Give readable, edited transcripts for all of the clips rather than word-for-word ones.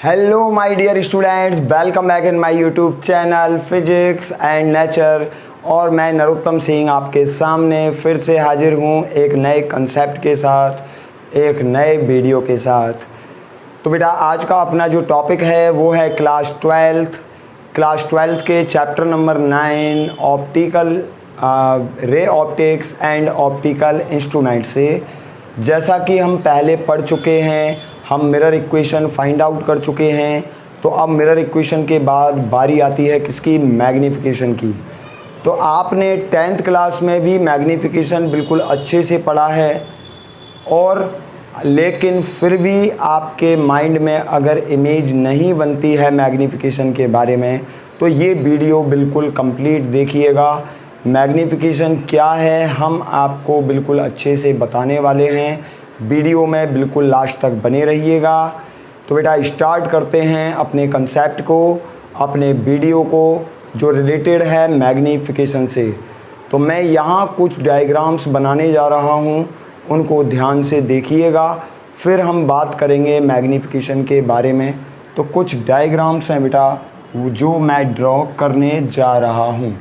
Hello my dear students, welcome back in my YouTube channel physics and nature. और मैं नरोत्तम सिंह आपके सामने फिर से हाजिर हूँ एक नए कंसेप्ट के साथ, एक नए वीडियो के साथ। तो बेटा आज का अपना जो टॉपिक है वो है क्लास ट्वेल्थ के chapter number 9 optical ray optics and optical instrument से। जैसा कि हम पहले पढ़ चुके हैं, हम मिरर इक्वेशन फाइंड आउट कर चुके हैं। तो अब मिरर इक्वेशन के बाद बारी आती है किसकी? मैग्नीफिकेशन की। तो आपने 10th क्लास में भी मैग्नीफिकेशन बिल्कुल अच्छे से पढ़ा है, और लेकिन फिर भी आपके माइंड में अगर इमेज नहीं बनती है मैग्नीफिकेशन के बारे में, तो ये वीडियो बिल्कुल कंप्लीट देखिएगा। मैग्नीफिकेशन क्या है हम आपको बिल्कुल अच्छे से बताने वाले हैं। वीडियो में बिल्कुल लास्ट तक बने रहिएगा। तो बेटा स्टार्ट करते हैं अपने कंसेप्ट को, अपने वीडियो को जो रिलेटेड है मैग्नीफिकेशन से। तो मैं यहाँ कुछ डायग्राम्स बनाने जा रहा हूँ, उनको ध्यान से देखिएगा, फिर हम बात करेंगे मैग्नीफिकेशन के बारे में। तो कुछ डायग्राम्स हैं बेटा जो मैं ड्रॉ करने जा रहा हूँ।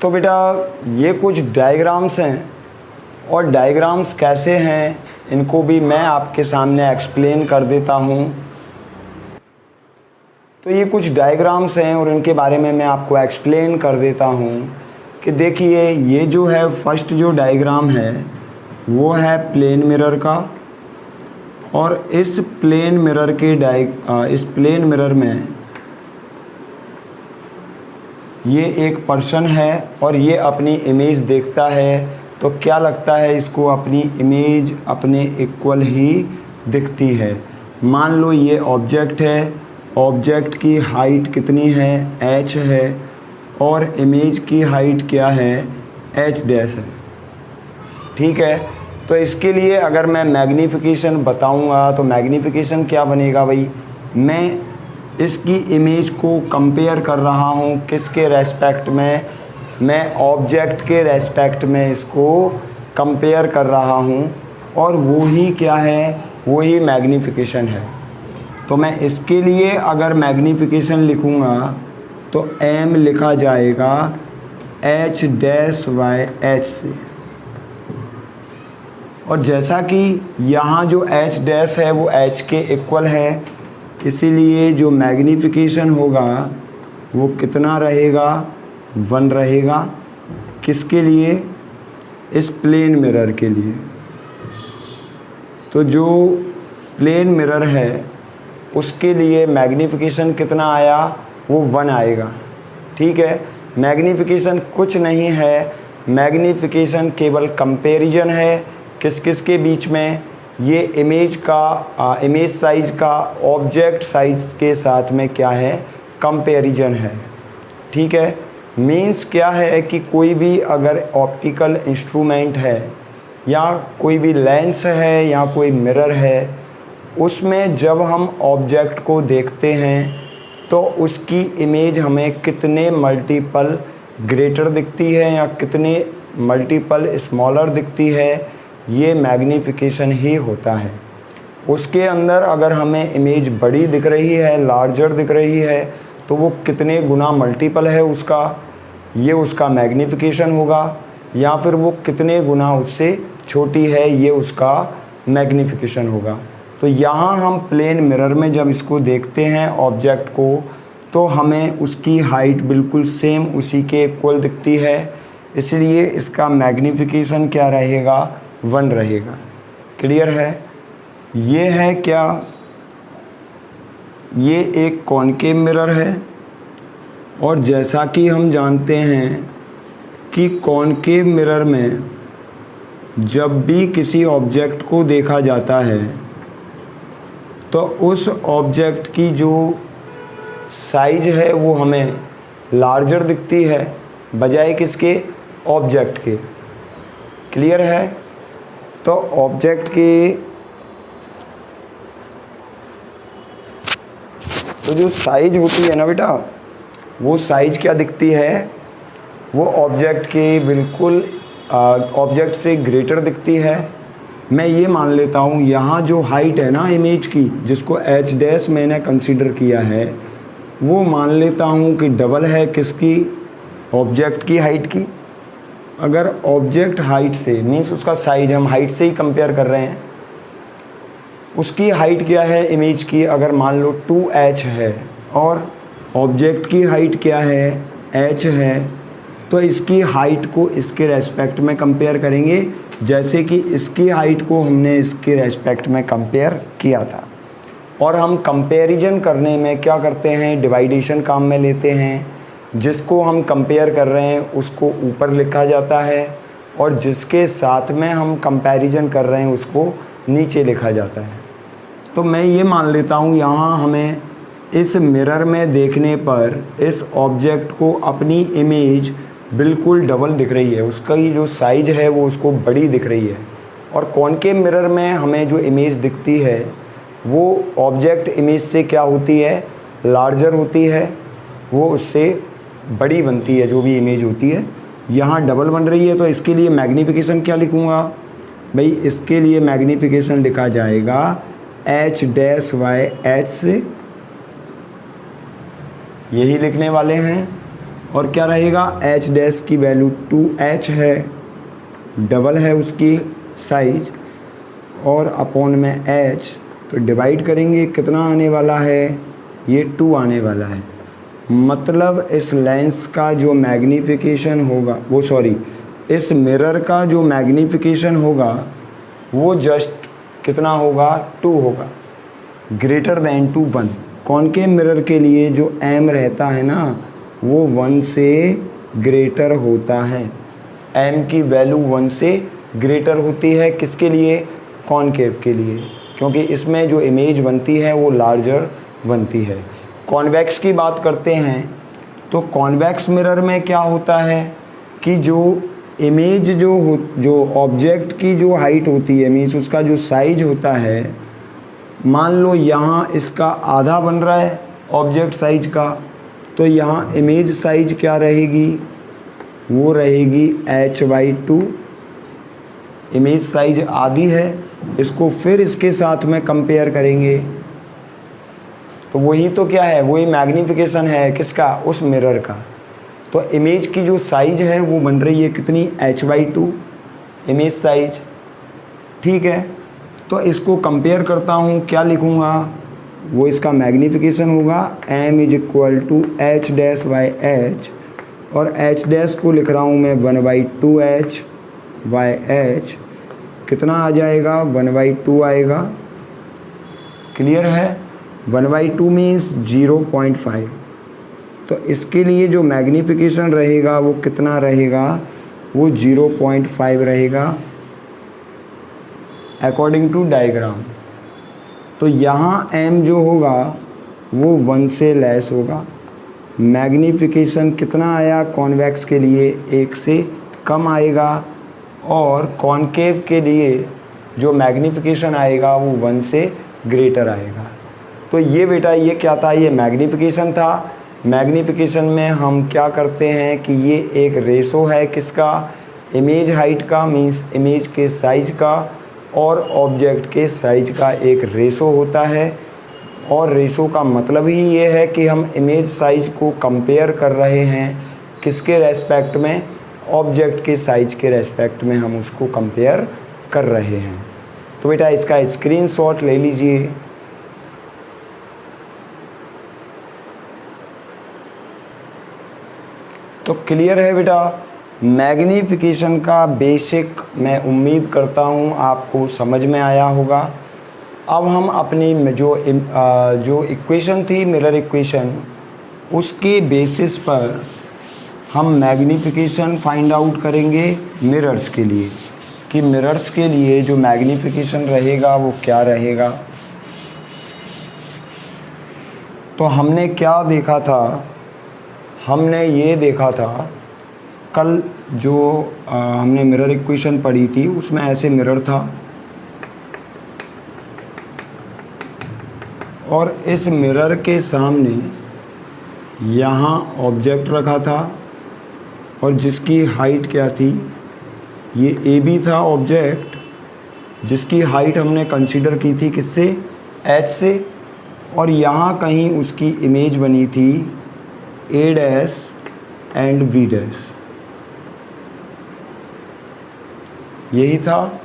तो बेटा ये कुछ डायग्राम्स हैं, और डायग्राम्स कैसे हैं इनको भी मैं आपके सामने एक्सप्लेन कर देता हूँ। तो ये कुछ डायग्राम्स हैं और इनके बारे में मैं आपको एक्सप्लेन कर देता हूँ कि देखिए ये जो है फर्स्ट जो डायग्राम है वो है प्लेन मिरर का, और इस प्लेन मिरर में ये एक पर्सन है और ये अपनी इमेज देखता है। तो क्या लगता है इसको? अपनी इमेज अपने इक्वल ही दिखती है। मान लो ये ऑब्जेक्ट है, ऑब्जेक्ट की हाइट कितनी है? h है, और इमेज की हाइट क्या है? h डैश है। ठीक है, तो इसके लिए अगर मैं मैग्नीफिकेशन बताऊंगा तो मैग्नीफिकेशन क्या बनेगा भाई? मैं इसकी इमेज को कंपेयर कर रहा हूँ किसके रेस्पेक्ट में? मैं ऑब्जेक्ट के रेस्पेक्ट में इसको कंपेयर कर रहा हूँ, और वो ही क्या है? वो ही मैग्नीफिकेशन है। तो मैं इसके लिए अगर मैग्नीफिकेशन लिखूँगा तो m लिखा जाएगा h डैश बाय h से। और जैसा कि यहाँ जो h डैश है वो h के इक्वल है, इसीलिए जो मैग्नीफिकेशन होगा वो कितना रहेगा? 1 रहेगा। किसके लिए? इस प्लेन मिरर के लिए। तो जो प्लेन मिरर है उसके लिए मैग्नीफिकेशन कितना आया? वो 1 आएगा। ठीक है, मैग्नीफिकेशन कुछ नहीं है, मैग्नीफिकेशन केवल कंपैरिजन है। किस किस के बीच में? ये इमेज साइज का ऑब्जेक्ट साइज के साथ में क्या है? कंपैरिजन है। ठीक है, मीन्स क्या है कि कोई भी अगर ऑप्टिकल इंस्ट्रूमेंट है या कोई भी लेंस है या कोई मिरर है, उसमें जब हम ऑब्जेक्ट को देखते हैं तो उसकी इमेज हमें कितने मल्टीपल ग्रेटर दिखती है या कितने मल्टीपल स्मॉलर दिखती है, ये मैग्नीफिकेशन ही होता है। उसके अंदर अगर हमें इमेज बड़ी दिख रही है, लार्जर दिख रही है, तो वो कितने गुना मल्टीपल है उसका, ये उसका मैग्नीफिकेशन होगा, या फिर वो कितने गुना उससे छोटी है, ये उसका मैग्नीफिकेशन होगा। तो यहाँ हम प्लेन मिरर में जब इसको देखते हैं ऑब्जेक्ट को, तो हमें उसकी हाइट बिल्कुल सेम उसी के इक्वल दिखती है, इसलिए इसका मैग्नीफिकेशन क्या रहेगा, 1 रहेगा। क्लियर है? ये है क्या, ये एक कॉनकेव मिरर है, और जैसा कि हम जानते हैं कि कॉनकेव मिरर में जब भी किसी ऑब्जेक्ट को देखा जाता है तो उस ऑब्जेक्ट की जो साइज है वो हमें लार्जर दिखती है बजाय किसके, ऑब्जेक्ट के। क्लियर है? तो ऑब्जेक्ट के तो जो साइज होती है ना बेटा, वो साइज क्या दिखती है, वो ऑब्जेक्ट के बिल्कुल ऑब्जेक्ट से ग्रेटर दिखती है। मैं ये मान लेता हूँ यहाँ जो हाइट है ना इमेज की, जिसको h डैश मैंने कंसीडर किया है, वो मान लेता हूँ कि डबल है किसकी, ऑब्जेक्ट की हाइट की। अगर ऑब्जेक्ट हाइट से मीन्स उसका साइज, हम हाइट से ही कंपेयर कर रहे हैं, उसकी हाइट क्या है इमेज की, अगर मान लो 2h है और ऑब्जेक्ट की हाइट क्या है, h है, तो इसकी हाइट को इसके रेस्पेक्ट में कंपेयर करेंगे, जैसे कि इसकी हाइट को हमने इसके रेस्पेक्ट में कंपेयर किया था। और हम कंपैरिजन करने में क्या करते हैं, डिवाइडेशन काम में लेते हैं। जिसको हम कंपेयर कर रहे हैं उसको ऊपर लिखा जाता है, और जिसके साथ में हम कंपैरिजन कर रहे हैं उसको नीचे लिखा जाता है। तो मैं ये मान लेता हूँ यहाँ हमें इस मिरर में देखने पर इस ऑब्जेक्ट को अपनी इमेज बिल्कुल डबल दिख रही है, उसका ही जो साइज है वो उसको बड़ी दिख रही है। और कॉनकेव मिरर में हमें जो इमेज दिखती है वो ऑब्जेक्ट इमेज से क्या होती है, लार्जर होती है, वो उससे बड़ी बनती है जो भी इमेज होती है। यहाँ डबल बन रही है, तो इसके लिए मैग्नीफिकेशन क्या लिखूँगा भाई, इसके लिए मैग्नीफिकेशन लिखा जाएगा h डैश y h से, यही लिखने वाले हैं। और क्या रहेगा, h डैश की वैल्यू 2h है, डबल है उसकी साइज, और अपॉन में h, तो डिवाइड करेंगे, कितना आने वाला है, ये 2 आने वाला है। मतलब इस लेंस का जो मैग्नीफिकेशन होगा, वो सॉरी इस मिरर का जो मैग्नीफिकेशन होगा वो जस्ट कितना होगा, 2 होगा, greater than two 1। Concave mirror के लिए जो m रहता है ना वो 1 से ग्रेटर होता है, m की वैल्यू 1 से ग्रेटर होती है। किसके लिए, कॉनकेव के लिए, क्योंकि इसमें जो इमेज बनती है वो लार्जर बनती है। कॉन्वेक्स की बात करते हैं तो कॉन्वेक्स मिरर में क्या होता है कि जो इमेज जो ऑब्जेक्ट की जो हाइट होती है, मीन्स उसका जो साइज होता है, मान लो यहाँ इसका आधा बन रहा है ऑब्जेक्ट साइज का, तो यहाँ इमेज साइज क्या रहेगी, वो रहेगी h/2। इमेज साइज आधी है, इसको फिर इसके साथ में कंपेयर करेंगे तो वही तो क्या है, वही मैग्नीफिकेशन है किसका, उस मिरर का। तो इमेज की जो साइज है वो बन रही है कितनी, h/2 इमेज साइज। ठीक है, तो इसको कंपेयर करता हूँ, क्या लिखूँगा, वो इसका मैग्नीफिकेशन होगा m = h dash by h, और h डैश को लिख रहा हूँ मैं 1/2h बाई h, कितना आ जाएगा, 1/2 आएगा। क्लियर है, 1/2 मीन्स 0.5। तो इसके लिए जो मैग्नीफिकेशन रहेगा वो कितना रहेगा, वो 0.5 रहेगा अकॉर्डिंग टू डायग्राम। तो यहाँ m जो होगा वो 1 से लेस होगा। मैग्नीफिकेशन कितना आया, कॉन्वेक्स के लिए 1 से कम आएगा, और कॉनकेव के लिए जो मैग्नीफिकेशन आएगा वो 1 से ग्रेटर आएगा। तो ये बेटा ये क्या था, ये मैग्नीफिकेशन था। मैग्नीफिकेशन में हम क्या करते हैं कि ये एक रेशो है किसका, इमेज हाइट का मीन्स इमेज के साइज का और ऑब्जेक्ट के साइज का एक रेशो होता है। और रेशो का मतलब ही ये है कि हम इमेज साइज को कंपेयर कर रहे हैं किसके रेस्पेक्ट में, ऑब्जेक्ट के साइज के रेस्पेक्ट में हम उसको कंपेयर कर रहे हैं। तो बेटा इसका स्क्रीनशॉट ले लीजिए। तो क्लियर है बेटा, मैग्नीफिकेशन का बेसिक मैं उम्मीद करता हूँ आपको समझ में आया होगा। अब हम अपनी जो इक्वेशन थी मिरर इक्वेशन, उसके बेसिस पर हम मैग्नीफिकेशन फाइंड आउट करेंगे मिरर्स के लिए, कि मिरर्स के लिए जो मैग्नीफिकेशन रहेगा वो क्या रहेगा। तो हमने क्या देखा था, हमने ये देखा था कल जो हमने मिरर इक्वेशन पढ़ी थी, उसमें ऐसे मिरर था और इस मिरर के सामने यहाँ ऑब्जेक्ट रखा था और जिसकी हाइट क्या थी, ये ए बी था ऑब्जेक्ट, जिसकी हाइट हमने कंसीडर की थी किससे, एच से, और यहाँ कहीं उसकी इमेज बनी थी ए डैश एंड बी डैश। यही था,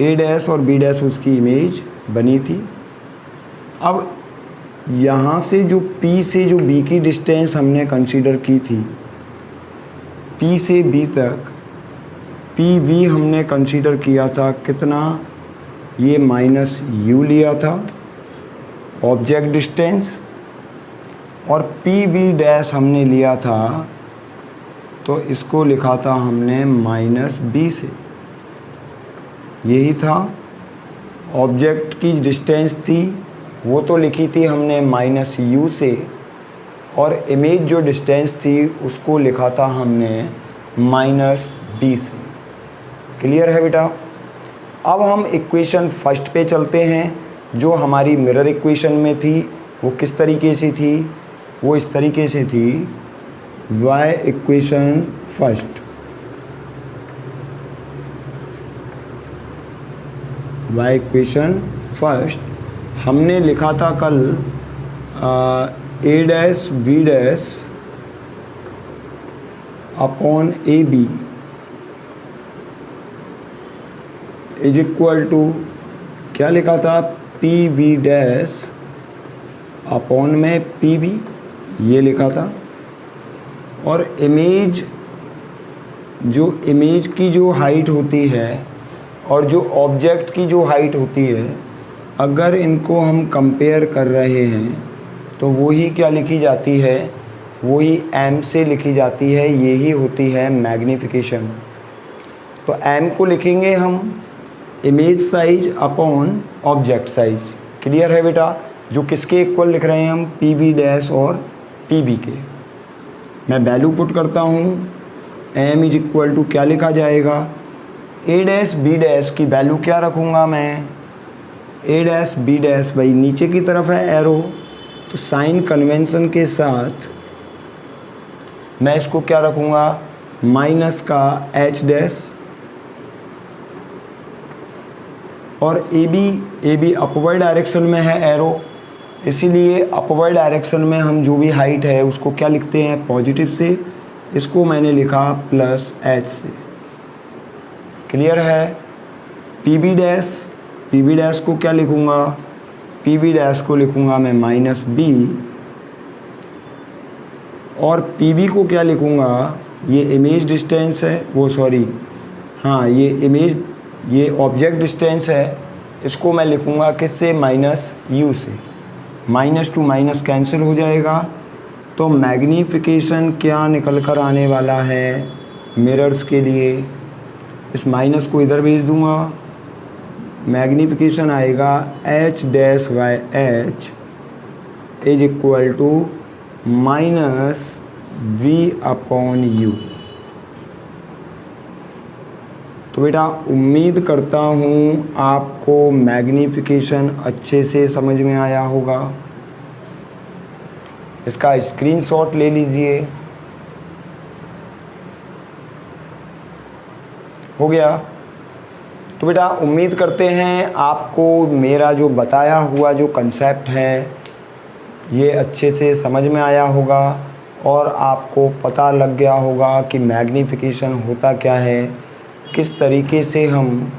ए डैश और बी डैश उसकी इमेज बनी थी। अब यहाँ से जो P से जो B की डिस्टेंस हमने कंसीडर की थी, P से B तक पी वी हमने कंसीडर किया था कितना, ये माइनस u लिया था ऑब्जेक्ट डिस्टेंस, और पी वी डैश हमने लिया था, तो इसको लिखा था हमने माइनस बी से। यही था, ऑब्जेक्ट की डिस्टेंस थी वो तो लिखी थी हमने माइनस यू से, और इमेज जो डिस्टेंस थी उसको लिखा था हमने माइनस बी से। क्लियर है बेटा। अब हम इक्वेशन फर्स्ट पे चलते हैं, जो हमारी मिरर इक्वेशन में थी वो किस तरीके से थी, वो इस तरीके से थी, y equation first, y equation first हमने लिखा था कल A dash V dash upon A B is equal to, क्या लिखा था, पी वी डैश अपॉन में पी वी, ये लिखा था। और इमेज की जो हाइट होती है और जो ऑब्जेक्ट की जो हाइट होती है, अगर इनको हम कंपेयर कर रहे हैं तो वही क्या लिखी जाती है, वही m से लिखी जाती है, यही होती है मैग्नीफिकेशन। तो m को लिखेंगे हम image size upon object size. Clear है बेटा, जो किसके इक्वल लिख रहे हैं हम, पी वी डैश और पी बी के। मैं वैल्यू पुट करता हूँ, m इज इक्वल टू क्या लिखा जाएगा, ए डैश बी डैश की वैल्यू क्या रखूँगा मैं, ए डैश बी डैश, भाई नीचे की तरफ है एरो, तो साइन कन्वेंशन के साथ मैं इसको क्या रखूँगा, माइनस का एच डैश, और ए बी अपवर्ड डायरेक्शन में है एरो, इसीलिए अपवर्ड डायरेक्शन में हम जो भी हाइट है उसको क्या लिखते हैं, पॉजिटिव से, इसको मैंने लिखा प्लस एच से। क्लियर है। पी वी डैश को क्या लिखूँगा, पी वी डैश को लिखूँगा मैं माइनस बी, और पी वी को क्या लिखूँगा, ये इमेज डिस्टेंस है, वो सॉरी हाँ ये ऑब्जेक्ट डिस्टेंस है, इसको मैं लिखूँगा किससे, माइनस यू से। माइनस टू माइनस कैंसिल हो जाएगा, तो मैग्नीफिकेशन क्या निकल कर आने वाला है मिरर्स के लिए, इस माइनस को इधर भेज दूँगा, मैग्नीफिकेशन आएगा H dash by H is equal to minus V upon U. तो बेटा उम्मीद करता हूँ आपको मैग्नीफिकेशन अच्छे से समझ में आया होगा। इसका स्क्रीनशॉट ले लीजिए। हो गया। तो बेटा उम्मीद करते हैं आपको मेरा जो बताया हुआ जो कंसेप्ट है ये अच्छे से समझ में आया होगा और आपको पता लग गया होगा कि मैग्नीफिकेशन होता क्या है, किस तरीके से हम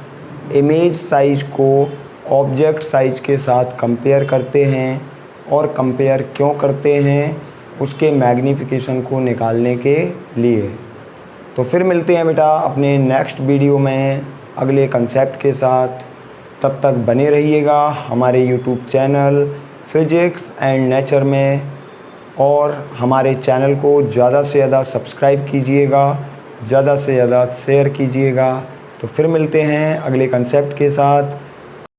इमेज साइज को ऑब्जेक्ट साइज के साथ कंपेयर करते हैं और कंपेयर क्यों करते हैं उसके मैग्नीफिकेशन को निकालने के लिए। तो फिर मिलते हैं बेटा अपने नेक्स्ट वीडियो में अगले कंसेप्ट के साथ। तब तक बने रहिएगा हमारे YouTube channel physics and nature में और हमारे चैनल को ज़्यादा से ज़्यादा सब्सक्राइब कीजिएगा, ज़्यादा से ज़्यादा शेयर कीजिएगा। तो फिर मिलते हैं अगले कंसेप्ट के साथ।